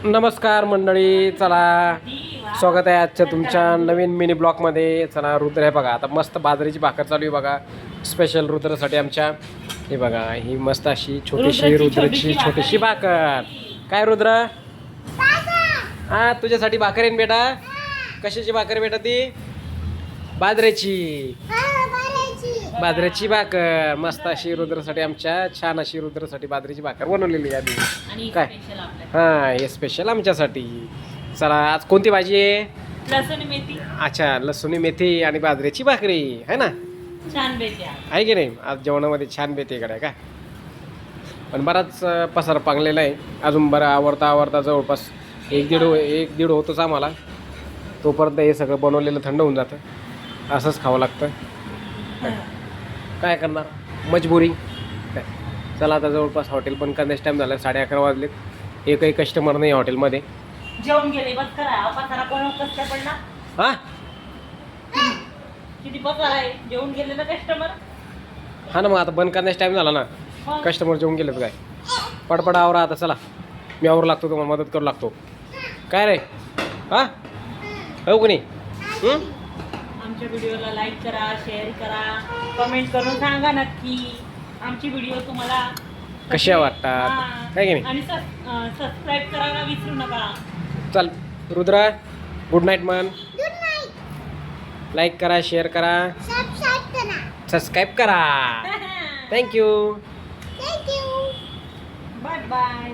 नमस्कार मंडळी, चला स्वागत आहे आजच्या तुमच्या नवीन मिनी ब्लॉगमध्ये. चला रुद्र आहे बघा, आता मस्त बाजरीची भाकर चालू आहे बघा, स्पेशल रुद्रसाठी आमच्या. हे बघा, ही मस्त अशी छोटीशी रुद्रची छोटीशी भाकर. काय रुद्र, हा तुझ्यासाठी भाकर आहे ना बेटा. कशाची भाकर बेटा ती? बाजरीची बाजरीची भाकर. मस्त अशी रुद्रसाठी आमच्या, छान अशी रुद्रसाठी बाजरीची भाकर बनवलेली आहे आम्ही. काय हां, हे स्पेशल आमच्यासाठी. चला, आज कोणती भाजी आहे? लसूण मेथी. अच्छा, लसूणी मेथी आणि बाजरीची भाकरी आहे ना. छान बेते आहे की नाही? आज जेवणामध्ये छान बेते इकडे काय. पण बराच पसार पांगलेला आहे अजून. बरं आवरता जवळपास एक दीड होतोच आम्हाला. तोपर्यंत हे सगळं बनवलेलं थंड होऊन जातं. असंच खावं लागतं, काय करणार, मजबुरी काय. चला, आता जवळपास हॉटेल पण करण्यास टाईम झाला, 11:30 वाजलेत. एकही कस्टमर नाही हॉटेलमध्ये. जेवण गेले बस करा. पसारा कोण कसं पडला? हां, किती पसारा आहे, जेवण गेलेलं कस्टमर. हा ना, मग आता बंद करण्यास टाईम झाला ना. कस्टमर जेवून गेलेत काय. पडपड आवरा आता. चला, मी आवरू लागतो, तुम्हाला मदत करू लागतो. काय रे, हां हो कोणी? आमच्या व्हिडिओला लाईक करा, शेअर करा, कमेंट करून सांगा नक्की आमची व्हिडिओ तुम्हाला कशा वाटतात, काय की नाही. आणि सबस्क्राईब करायला विसरू नका. चल रुद्रा, गुड नाईट मन. लाईक करा, शेअर करा, सबस्क्राईब करा. थँक्यू. Bye bye.